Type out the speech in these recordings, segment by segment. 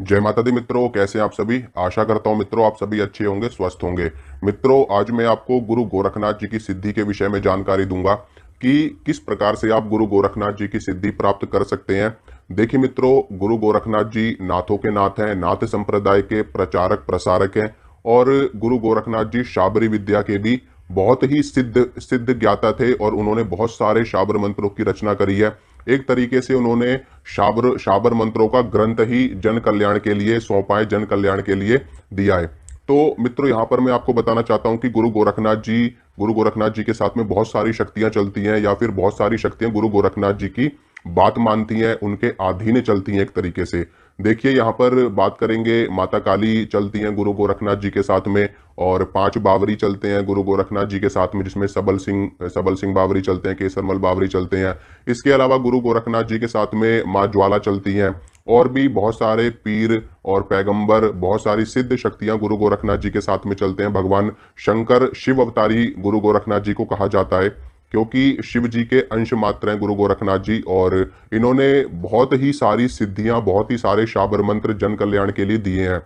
जय माता दी मित्रों, कैसे हैं आप सभी। आशा करता हूं मित्रों आप सभी अच्छे होंगे, स्वस्थ होंगे। मित्रों, आज मैं आपको गुरु गोरखनाथ जी की सिद्धि के विषय में जानकारी दूंगा कि किस प्रकार से आप गुरु गोरखनाथ जी की सिद्धि प्राप्त कर सकते हैं। देखिए मित्रों, गुरु गोरखनाथ जी नाथों के नाथ हैं, नाथ संप्रदाय के प्रचारक प्रसारक हैं। और गुरु गोरखनाथ जी शाबरी विद्या के भी बहुत ही सिद्ध सिद्ध ज्ञाता थे और उन्होंने बहुत सारे शाबर मंत्रों की रचना करी है। एक तरीके से उन्होंने शाबर शाबर मंत्रों का ग्रंथ ही जन कल्याण के लिए सौंपा है, जन कल्याण के लिए दिया है। तो मित्रों, यहाँ पर मैं आपको बताना चाहता हूँ कि गुरु गोरखनाथ जी के साथ में बहुत सारी शक्तियां चलती हैं, या फिर बहुत सारी शक्तियां गुरु गोरखनाथ जी की बात मानती हैं, उनके अधीन चलती हैं एक तरीके से। देखिए, यहाँ पर बात करेंगे, माता काली चलती हैं गुरु गोरखनाथ जी के साथ में, और 5 बावरी चलते हैं गुरु गोरखनाथ जी के साथ में, जिसमें सबल सिंह बावरी चलते हैं, केसरमल बावरी चलते हैं। इसके अलावा गुरु गोरखनाथ जी के साथ में माँ ज्वाला चलती हैं, और भी बहुत सारे पीर और पैगंबर, बहुत सारी सिद्ध शक्तियां गुरु गोरखनाथ जी के साथ में चलते हैं। भगवान शंकर शिव अवतारी गुरु गोरखनाथ जी को कहा जाता है, क्योंकि शिव जी के अंश मात्र हैं गुरु गोरखनाथ जी। और इन्होंने बहुत ही सारी सिद्धियां, बहुत ही सारे शाबर मंत्र जन कल्याण के लिए दिए हैं।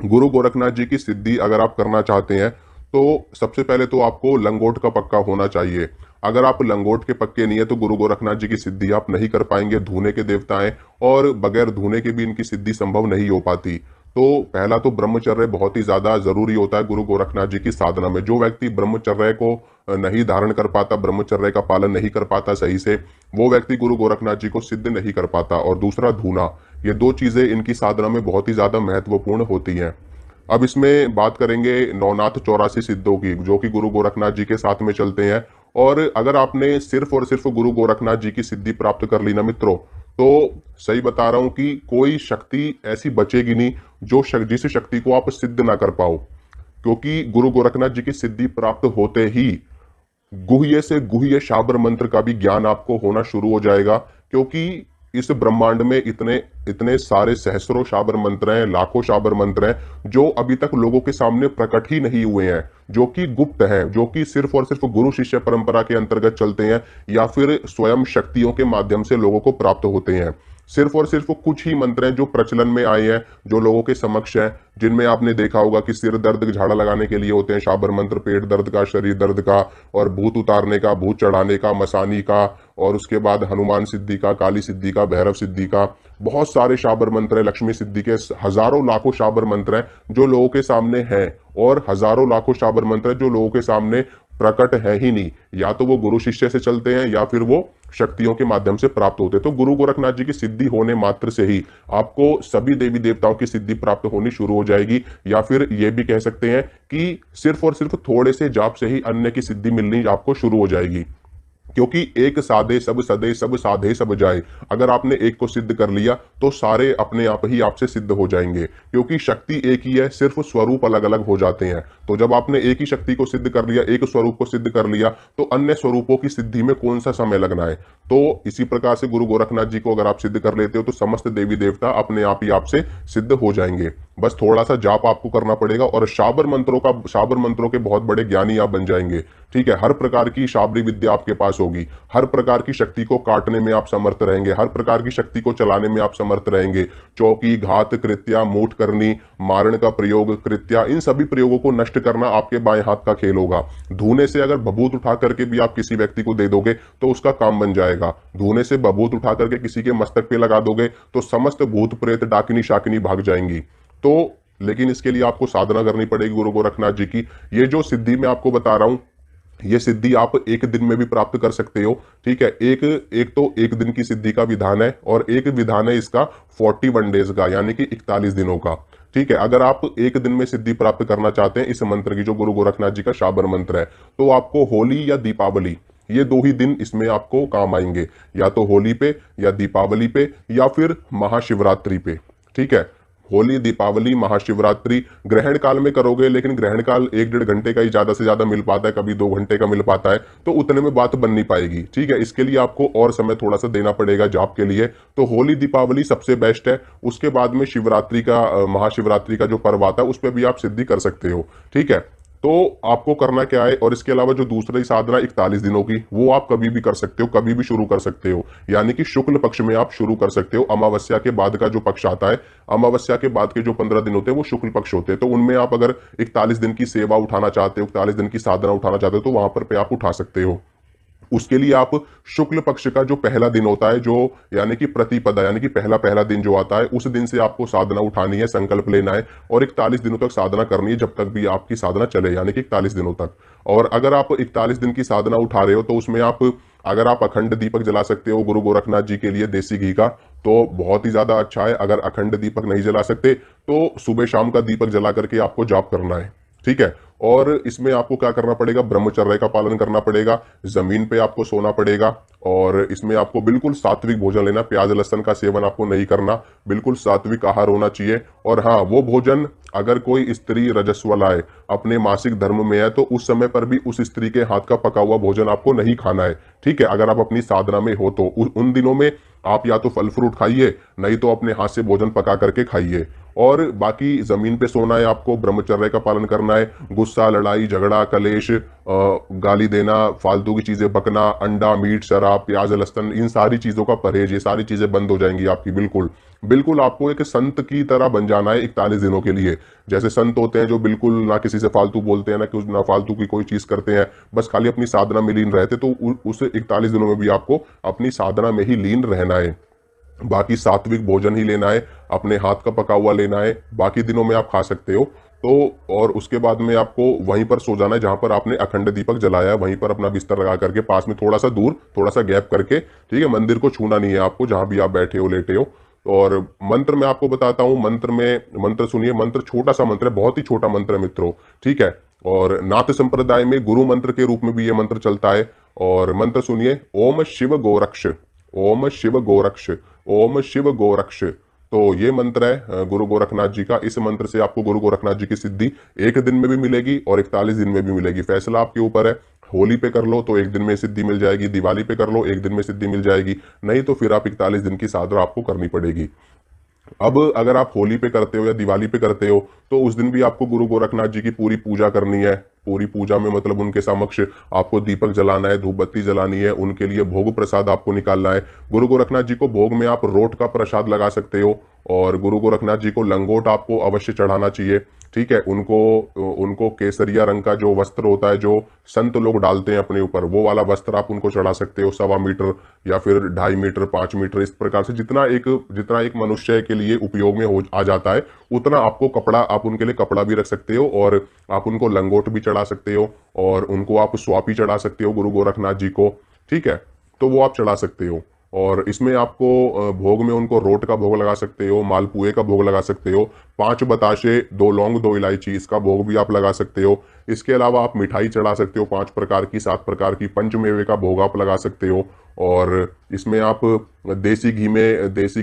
गुरु गोरखनाथ जी की सिद्धि अगर आप करना चाहते हैं तो सबसे पहले तो आपको लंगोट का पक्का होना चाहिए। अगर आप लंगोट के पक्के नहीं है तो गुरु गोरखनाथ जी की सिद्धि आप नहीं कर पाएंगे। धूने के देवता हैं और बगैर धूने के भी इनकी सिद्धि संभव नहीं हो पाती। तो पहला तो ब्रह्मचर्य बहुत ही ज्यादा जरूरी होता है गुरु गोरखनाथ जी की साधना में। जो व्यक्ति ब्रह्मचर्य को नहीं धारण कर पाता, ब्रह्मचर्य का पालन नहीं कर पाता सही से, वो व्यक्ति गुरु गोरखनाथ जी को सिद्ध नहीं कर पाता। और दूसरा धूना, ये दो चीजें इनकी साधना में बहुत ही ज्यादा महत्वपूर्ण होती हैं। अब इसमें बात करेंगे नौनाथ 84 सिद्धों की, जो कि गुरु गोरखनाथ जी के साथ में चलते हैं। और अगर आपने सिर्फ और सिर्फ गुरु गोरखनाथ जी की सिद्धि प्राप्त कर ली ना मित्रों, तो सही बता रहा हूं कि कोई शक्ति ऐसी बचेगी नहीं जिस शक्ति को आप सिद्ध ना कर पाओ। क्योंकि गुरु गोरखनाथ जी की सिद्धि प्राप्त होते ही गुह्य से गुह्य शाबर मंत्र का भी ज्ञान आपको होना शुरू हो जाएगा। क्योंकि इस ब्रह्मांड में इतने इतने सारे सहस्रों शाबर मंत्र हैं, लाखों शाबर मंत्र हैं, जो अभी तक लोगों के सामने प्रकट ही नहीं हुए हैं, जो कि गुप्त हैं, जो कि सिर्फ और सिर्फ गुरु शिष्य परंपरा के अंतर्गत चलते हैं, या फिर स्वयं शक्तियों के माध्यम से लोगों को प्राप्त होते हैं। सिर्फ और सिर्फ कुछ ही मंत्र हैं जो प्रचलन में आए हैं, जो लोगों के समक्ष हैं, जिनमें आपने देखा होगा कि सिर दर्द झाड़ा लगाने के लिए होते हैं शाबर मंत्र, पेट दर्द का, शरीर दर्द का, और भूत उतारने का, भूत चढ़ाने का, मसानी का, और उसके बाद हनुमान सिद्धि का, काली सिद्धि का, भैरव सिद्धि का। बहुत सारे शाबर मंत्र हैं, लक्ष्मी सिद्धि के हजारों लाखों शाबर मंत्र हैं जो लोगों के सामने हैं, और हजारों लाखों शाबर मंत्र हैं जो लोगों के सामने प्रकट है ही नहीं। या तो वो गुरु शिष्य से चलते हैं, या फिर वो शक्तियों के माध्यम से प्राप्त होते हैं। तो गुरु गोरखनाथ जी की सिद्धि होने मात्र से ही आपको सभी देवी देवताओं की सिद्धि प्राप्त होनी शुरू हो जाएगी। या फिर ये भी कह सकते हैं कि सिर्फ और सिर्फ थोड़े से जाप से ही अन्य की सिद्धि मिलनी आपको शुरू हो जाएगी। क्योंकि एक साधे सब सदे, सब साधे सब जाए। अगर आपने एक को सिद्ध कर लिया तो सारे अपने आप ही आपसे सिद्ध हो जाएंगे। क्योंकि शक्ति एक ही है, सिर्फ स्वरूप अलग अलग हो जाते हैं। तो जब आपने एक ही शक्ति को सिद्ध कर लिया, एक स्वरूप को सिद्ध कर लिया, तो अन्य स्वरूपों की सिद्धि में कौन सा समय लगना है। तो इसी प्रकार से गुरु गोरखनाथ जी को अगर आप सिद्ध कर लेते हो तो समस्त देवी देवता अपने आप ही आपसे सिद्ध हो जाएंगे। बस थोड़ा सा जाप आपको करना पड़ेगा, और शाबर मंत्रों के बहुत बड़े ज्ञानी आप बन जाएंगे। ठीक है, हर प्रकार की शाबरी विद्या आपके पास होगी, हर प्रकार की शक्ति को काटने में आप समर्थ रहेंगे, हर प्रकार की शक्ति को चलाने में आप समर्थ रहेंगे। चौकी, घात, कृत्या, मूठ करनी, मारण का प्रयोग, कृत्या, इन सभी प्रयोगों को नष्ट करना आपके बाएं हाथ का खेल होगा। धूने से अगर भभूत उठा करके भी आप किसी व्यक्ति को दे दोगे तो उसका काम बन जाएगा। धूने से भभूत उठा करके किसी के मस्तक पे लगा दोगे तो समस्त भूत प्रेत डाकिनी शाकिनी भाग जाएंगी। तो लेकिन इसके लिए आपको साधना करनी पड़ेगी गुरु गोरखनाथ जी की। ये जो सिद्धि मैं आपको बता रहा हूं, ये सिद्धि आप एक दिन में भी प्राप्त कर सकते हो। ठीक है, एक दिन की सिद्धि का विधान है, और एक विधान है इसका 41 डेज का, यानी कि 41 दिनों का। ठीक है, अगर आप एक दिन में सिद्धि प्राप्त करना चाहते हैं इस मंत्र की, जो गुरु गोरखनाथ जी का शाबर मंत्र है, तो आपको होली या दीपावली, ये दो ही दिन इसमें आपको काम आएंगे। या तो होली पे, या दीपावली पे, या फिर महाशिवरात्रि पे। ठीक है, होली, दीपावली, महाशिवरात्रि ग्रहण काल में करोगे, लेकिन ग्रहण काल 1-1.5 घंटे का ही ज्यादा से ज्यादा मिल पाता है, कभी 2 घंटे का मिल पाता है, तो उतने में बात बन नहीं पाएगी। ठीक है, इसके लिए आपको और समय थोड़ा सा देना पड़ेगा जाप के लिए। तो होली दीपावली सबसे बेस्ट है। उसके बाद में शिवरात्रि का, महाशिवरात्रि का जो पर्व आता है, उस पर भी आप सिद्धि कर सकते हो। ठीक है, तो आपको करना क्या है, और इसके अलावा जो दूसरी साधना 41 दिनों की, वो आप कभी भी कर सकते हो, कभी भी शुरू कर सकते हो। यानी कि शुक्ल पक्ष में आप शुरू कर सकते हो। अमावस्या के बाद का जो पक्ष आता है, अमावस्या के बाद के जो 15 दिन होते हैं वो शुक्ल पक्ष होते हैं। तो उनमें आप अगर 41 दिन की सेवा उठाना चाहते हो, 41 दिन की साधना उठाना चाहते हो, तो वहां पर पे आप उठा सकते हो। उसके लिए आप शुक्ल पक्ष का जो पहला दिन होता है, जो यानी कि प्रतिपदा, यानी कि पहला पहला दिन जो आता है, उस दिन से आपको साधना उठानी है, संकल्प लेना है और 41 दिनों तक साधना करनी है, जब तक भी आपकी साधना चले, यानी कि 41 दिनों तक। और अगर आप 41 दिन की साधना उठा रहे हो तो उसमें आप, अगर आप अखंड दीपक जला सकते हो गुरु गोरखनाथ जी के लिए देसी घी का, तो बहुत ही ज्यादा अच्छा है। अगर अखंड दीपक नहीं जला सकते तो सुबह शाम का दीपक जला करके आपको जाप करना है, ठीक है। और इसमें आपको क्या करना पड़ेगा, ब्रह्मचर्य का पालन करना पड़ेगा, जमीन पे आपको सोना पड़ेगा, और इसमें आपको बिल्कुल सात्विक भोजन लेना, प्याज लहसुन का सेवन आपको नहीं करना, बिल्कुल सात्विक आहार होना चाहिए। और हाँ, वो भोजन, अगर कोई स्त्री रजस्वला लाए, अपने मासिक धर्म में है, तो उस समय पर भी उस स्त्री के हाथ का पका हुआ भोजन आपको नहीं खाना है, ठीक है। अगर आप अपनी साधना में हो तो उन दिनों में आप या तो फल फ्रूट खाइए, नहीं तो अपने हाथ से भोजन पका करके खाइए। और बाकी जमीन पे सोना है, आपको ब्रह्मचर्य का पालन करना है। गुस्सा, लड़ाई झगड़ा, कलेश, गाली देना, फालतू की चीजें बकना, अंडा, मीट, शराब, प्याज लहसुन, इन सारी चीजों का परहेज, ये सारी चीजें बंद हो जाएंगी आपकी। बिल्कुल बिल्कुल आपको एक संत की तरह बन जाना है 41 दिनों के लिए। जैसे संत होते हैं जो बिल्कुल ना किसी से फालतू बोलते हैं, ना फालतू की कोई चीज करते हैं, बस खाली अपनी साधना में लीन रहते, तो उस 41 दिनों में भी आपको अपनी साधना में ही लीन रहना है। बाकी सात्विक भोजन ही लेना है, अपने हाथ का पका हुआ लेना है, बाकी दिनों में आप खा सकते हो। तो और उसके बाद में आपको वहीं पर सो जाना है जहां पर आपने अखंड दीपक जलाया है, वहीं पर अपना बिस्तर लगा करके, पास में थोड़ा सा दूर, थोड़ा सा गैप करके, ठीक है। मंदिर को छूना नहीं है आपको, जहां भी आप बैठे हो, लेटे हो। और मंत्र मैं आपको बताता हूं, मंत्र सुनिए। मंत्र छोटा सा मंत्र है, बहुत ही छोटा मंत्र है मित्रों, ठीक है। और नाथ संप्रदाय में गुरु मंत्र के रूप में भी यह मंत्र चलता है। और मंत्र सुनिए, ओम शिव गोरक्ष, ओम शिव गोरक्ष, ओम शिव गोरक्ष। तो ये मंत्र है गुरु गोरखनाथ जी का। इस मंत्र से आपको गुरु गोरखनाथ जी की सिद्धि एक दिन में भी मिलेगी और 41 दिन में भी मिलेगी, फैसला आपके ऊपर है। होली पे कर लो तो एक दिन में सिद्धि मिल जाएगी, दिवाली पे कर लो एक दिन में सिद्धि मिल जाएगी, नहीं तो फिर आप 41 दिन की साधना आपको करनी पड़ेगी। अब अगर आप होली पे करते हो या दिवाली पे करते हो, तो उस दिन भी आपको गुरु गोरखनाथ जी की पूरी पूजा करनी है। पूरी पूजा में मतलब उनके समक्ष आपको दीपक जलाना है, धूप बत्ती जलानी है, उनके लिए भोग प्रसाद आपको निकालना है। गुरु गोरखनाथ जी को भोग में आप रोट का प्रसाद लगा सकते हो, और गुरु गोरखनाथ जी को लंगोट आपको अवश्य चढ़ाना चाहिए, ठीक है। उनको उनको केसरिया रंग का जो वस्त्र होता है, जो संत लोग डालते हैं अपने ऊपर, वो वाला वस्त्र आप उनको चढ़ा सकते हो, 1.25 मीटर या फिर 2.5 मीटर, 5 मीटर, इस प्रकार से जितना एक मनुष्य के लिए उपयोग में हो आ जाता है, उतना आपको कपड़ा, आप उनके लिए कपड़ा भी रख सकते हो, और आप उनको लंगोट भी चढ़ा सकते हो, और उनको आप स्वापी चढ़ा सकते हो गुरु गोरखनाथ जी को, ठीक है। तो वो आप चढ़ा सकते हो। और इसमें आपको भोग में उनको रोट का भोग लगा सकते हो, मालपुए का भोग लगा सकते हो, 5 बताशे, 2 लौंग, 2 इलायची, इसका भोग भी आप लगा सकते हो। इसके अलावा आप मिठाई चढ़ा सकते हो, 5 प्रकार की, 7 प्रकार की, पंचमेवे का भोग आप लगा सकते हो। और इसमें आप देसी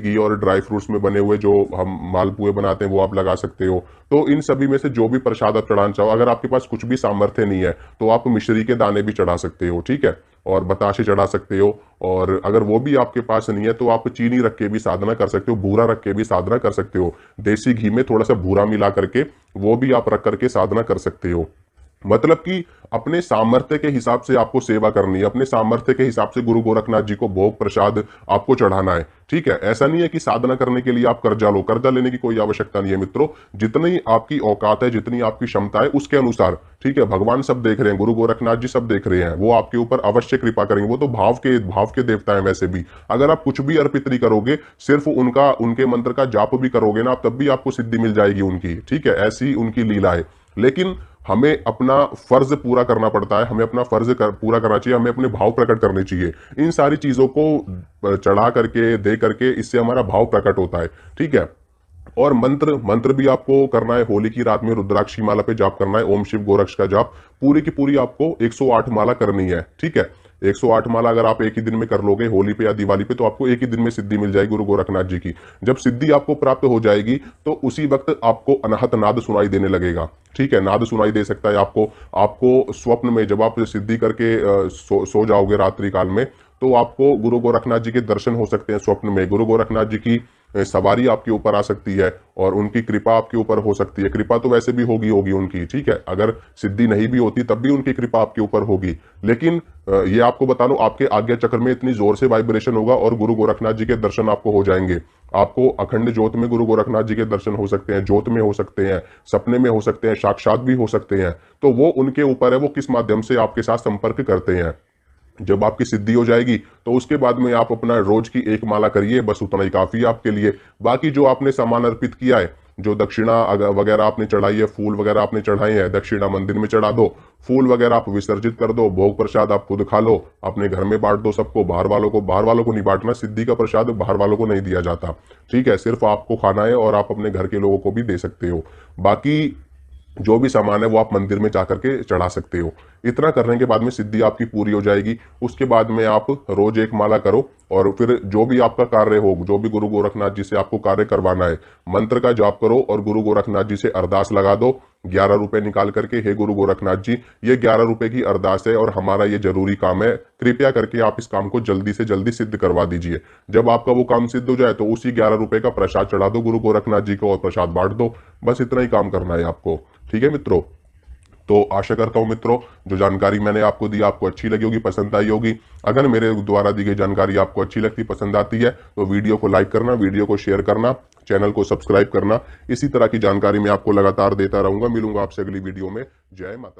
घी और ड्राई फ्रूट्स में बने हुए जो हम मालपुए बनाते हैं, वो आप लगा सकते हो। तो इन सभी में से जो भी प्रसाद आप चढ़ाना चाहो, अगर आपके पास कुछ भी सामर्थ्य नहीं है तो आप मिश्री के दाने भी चढ़ा सकते हो, ठीक है, और बताशे चढ़ा सकते हो। और अगर वो भी आपके पास नहीं है तो आप चीनी रख के भी साधना कर सकते हो, बूरा रख के भी साधना कर सकते हो। देसी घी में थोड़ा सा बूरा मिला करके वो भी आप रख करके साधना कर सकते हो। मतलब कि अपने सामर्थ्य के हिसाब से आपको सेवा करनी है, अपने सामर्थ्य के हिसाब से गुरु गोरखनाथ जी को भोग प्रसाद आपको चढ़ाना है, ठीक है। ऐसा नहीं है कि साधना करने के लिए आप कर्जा लो, कर्जा लेने की कोई आवश्यकता नहीं है मित्रों। जितनी आपकी औकात है, जितनी आपकी क्षमता है, उसके अनुसार, ठीक है। भगवान सब देख रहे हैं, गुरु गोरखनाथ जी सब देख रहे हैं, वो आपके ऊपर अवश्य कृपा करेंगे। वो तो भाव के देवता है वैसे भी। अगर आप कुछ भी अर्पित नहीं करोगे, सिर्फ उनके मंत्र का जाप भी करोगे ना, तब भी आपको सिद्धि मिल जाएगी उनकी, ठीक है। ऐसी उनकी लीला है। लेकिन हमें अपना फर्ज पूरा करना पड़ता है, हमें अपना पूरा करना चाहिए, हमें अपने भाव प्रकट करने चाहिए। इन सारी चीजों को चढ़ा करके, दे करके, इससे हमारा भाव प्रकट होता है, ठीक है। और मंत्र भी आपको करना है। होली की रात में रुद्राक्ष की माला पे जाप करना है, ओम शिव गोरक्ष का जाप पूरी की पूरी आपको 108 माला करनी है, ठीक है। 108 माला अगर आप एक ही दिन में कर लोगे, होली पे या दिवाली पे, तो आपको एक ही दिन में सिद्धि मिल जाएगी गुरु गोरखनाथ जी की। जब सिद्धि आपको प्राप्त हो जाएगी तो उसी वक्त आपको अनाहत नाद सुनाई देने लगेगा, ठीक है। नाद सुनाई दे सकता है आपको स्वप्न में, जब आप सिद्धि करके सो जाओगे रात्रि काल में, तो आपको गुरु गोरखनाथ जी के दर्शन हो सकते हैं स्वप्न में। गुरु गोरखनाथ जी की सवारी आपके ऊपर आ सकती है और उनकी कृपा आपके ऊपर हो सकती है। कृपा तो वैसे भी होगी होगी उनकी, ठीक है, अगर सिद्धि नहीं भी होती तब भी उनकी कृपा आपके ऊपर होगी। लेकिन ये आपको बता लो, आपके आज्ञा चक्र में इतनी जोर से वाइब्रेशन होगा और गुरु गोरखनाथ जी के दर्शन आपको हो जाएंगे। आपको अखंड ज्योत में गुरु गोरखनाथ जी के दर्शन हो सकते हैं, ज्योत में हो सकते हैं, सपने में हो सकते हैं, साक्षात भी हो सकते हैं। तो वो उनके ऊपर है, वो किस माध्यम से आपके साथ संपर्क करते हैं। जब आपकी सिद्धि हो जाएगी तो उसके बाद में आप अपना रोज की एक माला करिए, बस उतना ही काफी है आपके लिए। बाकी जो आपने सामान अर्पित किया है, जो दक्षिणा वगैरह आपने चढ़ाई है, फूल वगैरह आपने चढ़ाए हैं, दक्षिणा मंदिर में चढ़ा दो, फूल वगैरह आप विसर्जित कर दो, भोग प्रसाद आप खुद खा लो, अपने घर में बांट दो सबको, बाहर वालों को नहीं बांटना, सिद्धि का प्रसाद बाहर वालों को नहीं दिया जाता, ठीक है, सिर्फ आपको खाना है और आप अपने घर के लोगों को भी दे सकते हो। बाकी जो भी सामान है वो आप मंदिर में जाकर के चढ़ा सकते हो। इतना करने के बाद में सिद्धि आपकी पूरी हो जाएगी। उसके बाद में आप रोज एक माला करो और फिर जो भी आपका कार्य हो, जो भी गुरु गोरखनाथ जी से आपको कार्य करवाना है, मंत्र का जाप करो और गुरु गोरखनाथ जी से अरदास लगा दो 11 रुपए निकाल करके। हे गुरु गोरखनाथ जी, ये 11 रुपए की अरदास है और हमारा ये जरूरी काम है, कृपया करके आप इस काम को जल्दी से जल्दी सिद्ध करवा दीजिए। जब आपका वो काम सिद्ध हो जाए तो उसी 11 रुपए का प्रसाद चढ़ा दो गुरु गोरखनाथ जी को और प्रसाद बांट दो। बस इतना ही काम करना है आपको, ठीक है मित्रों। तो आशा करता हूं मित्रों, जो जानकारी मैंने आपको दी आपको अच्छी लगी होगी, पसंद आई होगी। अगर मेरे द्वारा दी गई जानकारी आपको अच्छी लगती, पसंद आती है तो वीडियो को लाइक करना, वीडियो को शेयर करना, चैनल को सब्सक्राइब करना। इसी तरह की जानकारी मैं आपको लगातार देता रहूंगा। मिलूंगा आपसे अगली वीडियो में। जय माता।